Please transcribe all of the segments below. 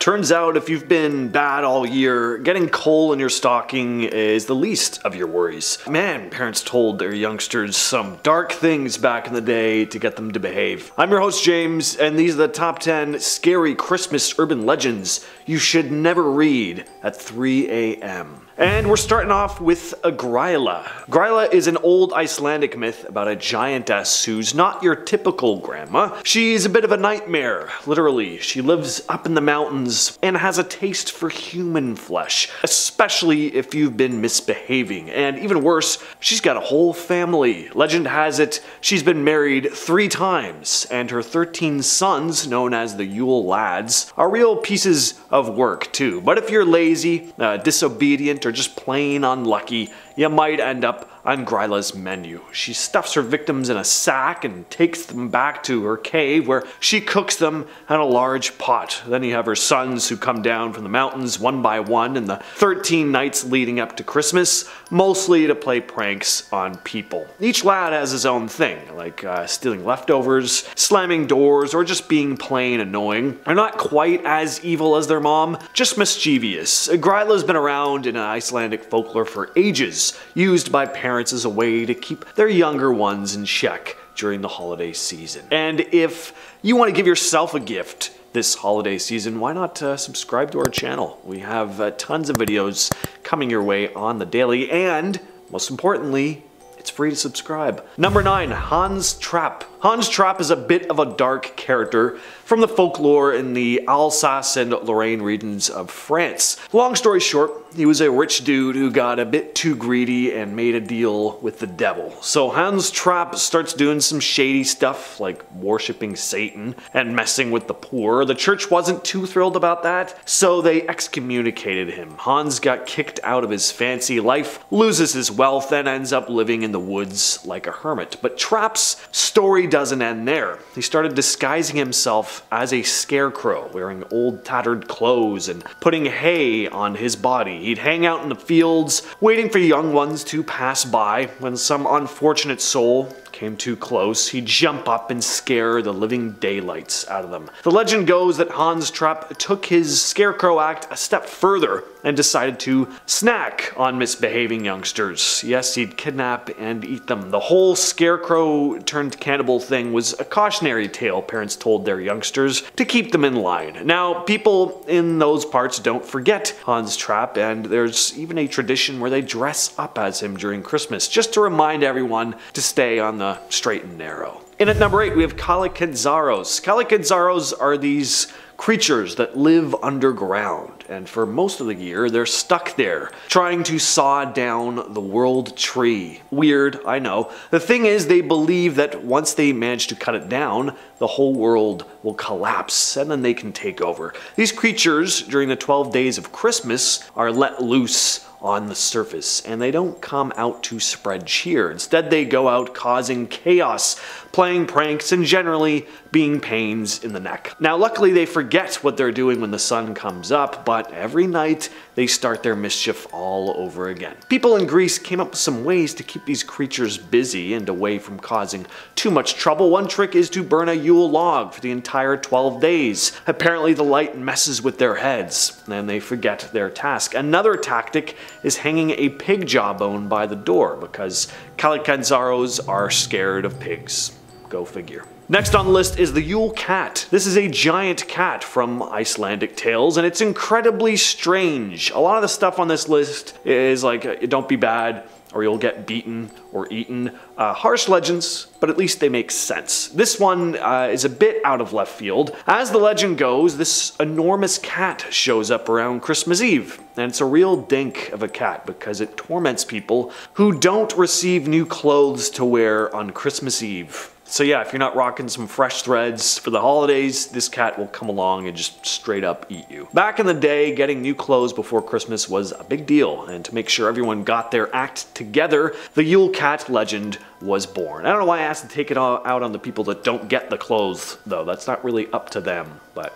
Turns out if you've been bad all year, getting coal in your stocking is the least of your worries. Man, parents told their youngsters some dark things back in the day to get them to behave. I'm your host James, and these are the top 10 scary Christmas urban legends you should never read at 3 a.m. And we're starting off with a Grýla. Grýla is an old Icelandic myth about a giantess who's not your typical grandma. She's a bit of a nightmare, literally. She lives up in the mountains and has a taste for human flesh, especially if you've been misbehaving. And even worse, she's got a whole family. Legend has it she's been married 3 times, and her 13 sons, known as the Yule lads, are real pieces of work too. But if you're lazy, disobedient, or just plain unlucky, you might end up on Grýla's menu. She stuffs her victims in a sack and takes them back to her cave where she cooks them in a large pot. Then you have her sons who come down from the mountains one by one in the 13 nights leading up to Christmas, mostly to play pranks on people. Each lad has his own thing, like stealing leftovers, slamming doors, or just being plain annoying. They're not quite as evil as their mom, just mischievous. Grýla's been around in Icelandic folklore for ages, used by parents as a way to keep their younger ones in check during the holiday season. And if you want to give yourself a gift this holiday season, why not subscribe to our channel? We have tons of videos coming your way on the daily, and most importantly, it's free to subscribe. Number 9, Hans Trapp. Hans Trapp is a bit of a dark character from the folklore in the Alsace and Lorraine regions of France. Long story short, he was a rich dude who got a bit too greedy and made a deal with the devil. So Hans Trapp starts doing some shady stuff like worshipping Satan and messing with the poor. The church wasn't too thrilled about that, so they excommunicated him. Hans got kicked out of his fancy life, loses his wealth, and ends up living in the woods like a hermit. But Trapp's story doesn't end there. He started disguising himself as a scarecrow, wearing old tattered clothes and putting hay on his body. He'd hang out in the fields, waiting for young ones to pass by. When some unfortunate soul came too close, he'd jump up and scare the living daylights out of them. The legend goes that Hans Trapp took his scarecrow act a step further and decided to snack on misbehaving youngsters. Yes, he'd kidnap and eat them. The whole scarecrow turned cannibal thing was a cautionary tale parents told their youngsters to keep them in line. Now, people in those parts don't forget Hans Trapp, and there's even a tradition where they dress up as him during Christmas, just to remind everyone to stay on the straight and narrow. And at number 8, we have Kallikantzaros. Kallikantzaros are these creatures that live underground, and for most of the year they're stuck there, trying to saw down the world tree. Weird, I know. The thing is, they believe that once they manage to cut it down, the whole world will collapse, and then they can take over. These creatures, during the 12 days of Christmas, are let loose on the surface, and they don't come out to spread cheer. Instead, they go out causing chaos, playing pranks, and generally being pains in the neck. Now, luckily, they forget what they're doing when the sun comes up, but every night they start their mischief all over again. People in Greece came up with some ways to keep these creatures busy and away from causing too much trouble. One trick is to burn a Yule log for the entire 12 days. Apparently, the light messes with their heads, and they forget their task. Another tactic is hanging a pig jawbone by the door, because Kallikantzaros are scared of pigs. Go figure. Next on the list is the Yule Cat. This is a giant cat from Icelandic tales, and it's incredibly strange. A lot of the stuff on this list is like, don't be bad, or you'll get beaten or eaten. Harsh legends, but at least they make sense. This one is a bit out of left field. As the legend goes, this enormous cat shows up around Christmas Eve, and it's a real dink of a cat because it torments people who don't receive new clothes to wear on Christmas Eve. So yeah, if you're not rocking some fresh threads for the holidays, this cat will come along and just straight up eat you. Back in the day, getting new clothes before Christmas was a big deal, and to make sure everyone got their act together, the Yule Cat legend was born. I don't know why I asked to take it all out on the people that don't get the clothes, though. That's not really up to them, but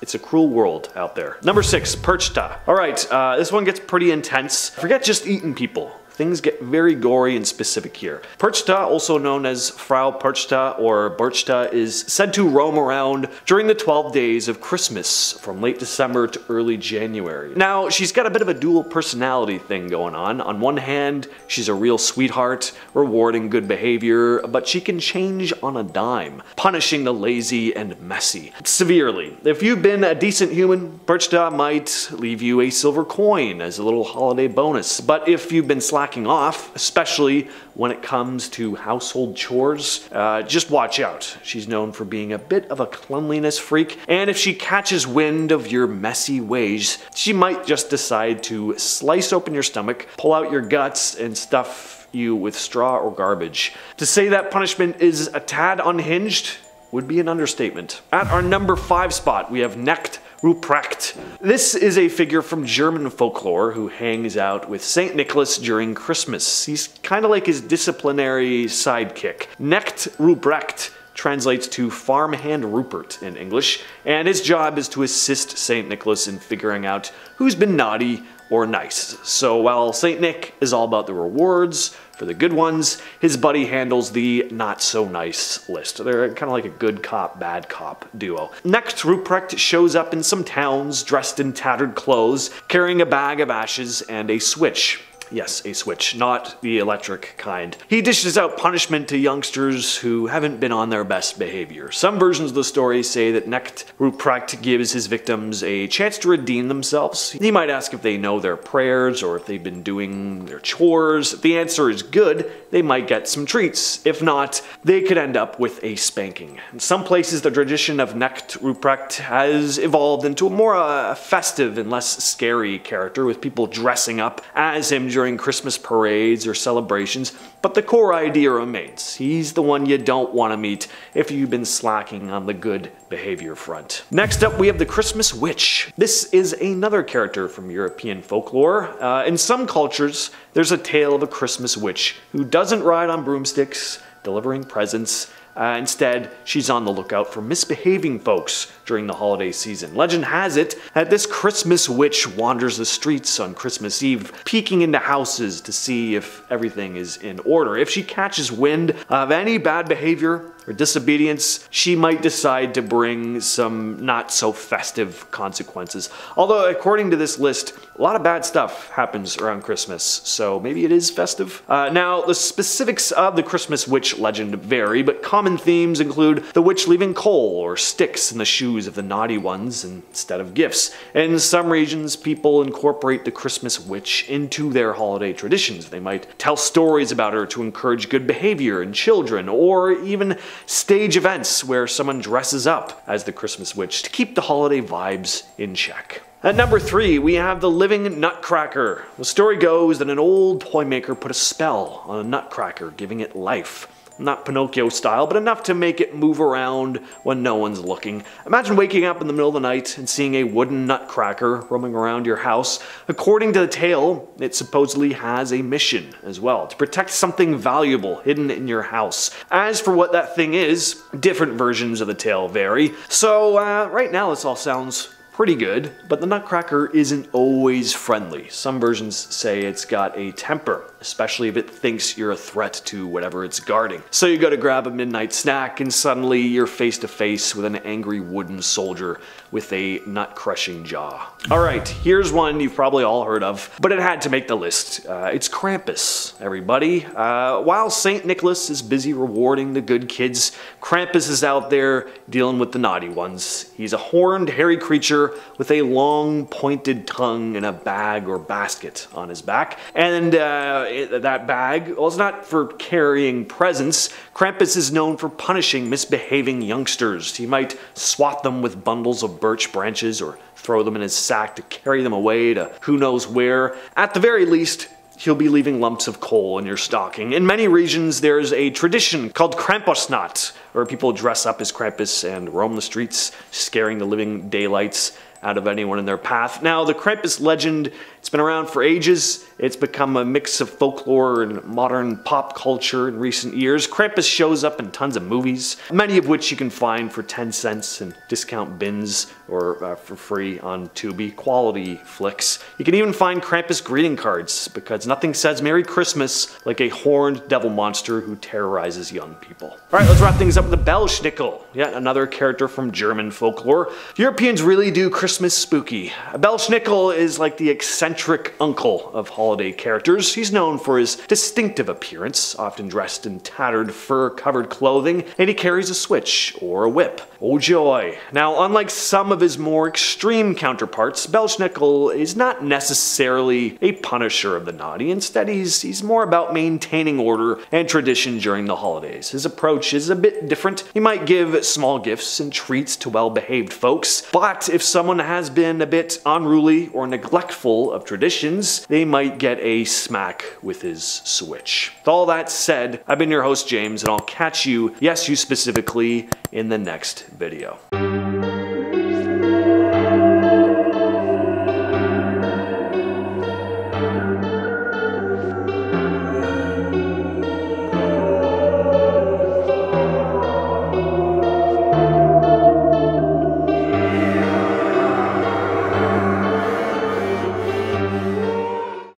it's a cruel world out there. Number 6, Perchta. Alright, this one gets pretty intense. Forget just eating people. Things get very gory and specific here. Perchta, also known as Frau Perchta or Perchta, is said to roam around during the 12 days of Christmas from late December to early January. Now, she's got a bit of a dual personality thing going on. On one hand, she's a real sweetheart, rewarding good behavior, but she can change on a dime, punishing the lazy and messy severely. If you've been a decent human, Perchta might leave you a silver coin as a little holiday bonus. But if you've been slacking off, especially when it comes to household chores, just watch out. She's known for being a bit of a cleanliness freak, and if she catches wind of your messy ways, she might just decide to slice open your stomach, pull out your guts, and stuff you with straw or garbage. To say that punishment is a tad unhinged would be an understatement. At our number 5 spot, we have Knecht Ruprecht. This is a figure from German folklore who hangs out with St. Nicholas during Christmas. He's kind of like his disciplinary sidekick. Knecht Ruprecht translates to farmhand Rupert in English, and his job is to assist St. Nicholas in figuring out who's been naughty or nice. So while St. Nick is all about the rewards for the good ones, his buddy handles the not so nice list. They're kind of like a good cop, bad cop duo. Knecht Ruprecht shows up in some towns dressed in tattered clothes, carrying a bag of ashes and a switch. Yes, a switch, not the electric kind. He dishes out punishment to youngsters who haven't been on their best behavior. Some versions of the story say that Knecht Ruprecht gives his victims a chance to redeem themselves. He might ask if they know their prayers or if they've been doing their chores. If the answer is good, they might get some treats. If not, they could end up with a spanking. In some places, the tradition of Knecht Ruprecht has evolved into a more festive and less scary character, with people dressing up as him during Christmas parades or celebrations, but the core idea remains. He's the one you don't want to meet if you've been slacking on the good behavior front. Next up, we have the Christmas Witch. This is another character from European folklore. In some cultures, there's a tale of a Christmas witch who doesn't ride on broomsticks, delivering presents. Instead, she's on the lookout for misbehaving folks during the holiday season. Legend has it that this Christmas witch wanders the streets on Christmas Eve, peeking into houses to see if everything is in order. If she catches wind of any bad behavior or disobedience, she might decide to bring some not so festive consequences. Although, according to this list, a lot of bad stuff happens around Christmas, so maybe it is festive. Now, the specifics of the Christmas witch legend vary, but common themes include the witch leaving coal or sticks in the shoes of the naughty ones instead of gifts. In some regions, people incorporate the Christmas witch into their holiday traditions. They might tell stories about her to encourage good behavior in children, or even stage events where someone dresses up as the Christmas witch to keep the holiday vibes in check. At number 3, we have the Living Nutcracker. The story goes that an old toy maker put a spell on a nutcracker, giving it life. Not Pinocchio style, but enough to make it move around when no one's looking. Imagine waking up in the middle of the night and seeing a wooden nutcracker roaming around your house. According to the tale, it supposedly has a mission as well, to protect something valuable hidden in your house. As for what that thing is, different versions of the tale vary. So right now this all sounds pretty good, but the nutcracker isn't always friendly. Some versions say it's got a temper, especially if it thinks you're a threat to whatever it's guarding. So you go to grab a midnight snack and suddenly you're face to face with an angry wooden soldier with a nut-crushing jaw. Alright, here's one you've probably all heard of, but it had to make the list. It's Krampus, everybody. While St. Nicholas is busy rewarding the good kids, Krampus is out there dealing with the naughty ones. He's a horned, hairy creature with a long, pointed tongue and a bag or basket on his back. And that bag, well, it's not for carrying presents. Krampus is known for punishing misbehaving youngsters. He might swat them with bundles of birch branches or throw them in his sack to carry them away to who knows where. At the very least, he'll be leaving lumps of coal in your stocking. In many regions, there's a tradition called Krampusnacht, where people dress up as Krampus and roam the streets, scaring the living daylights out of anyone in their path. Now, the Krampus legend, it's been around for ages. It's become a mix of folklore and modern pop culture in recent years. Krampus shows up in tons of movies, many of which you can find for 10 cents in discount bins or for free on Tubi. Quality flicks. You can even find Krampus greeting cards, because nothing says Merry Christmas like a horned devil monster who terrorizes young people. Alright, let's wrap things up with the Belsnickel, yet another character from German folklore. Europeans really do Christmas spooky. A Belsnickel is like the eccentric uncle of holiday characters. He's known for his distinctive appearance, often dressed in tattered fur-covered clothing, and he carries a switch or a whip. Oh joy. Now, unlike some of his more extreme counterparts, Belsnickel is not necessarily a punisher of the naughty. Instead, he's more about maintaining order and tradition during the holidays. His approach is a bit different. He might give small gifts and treats to well-behaved folks, but if someone has been a bit unruly or neglectful of traditions, they might get a smack with his switch. With all that said, I've been your host James, and I'll catch you, yes you specifically, in the next video.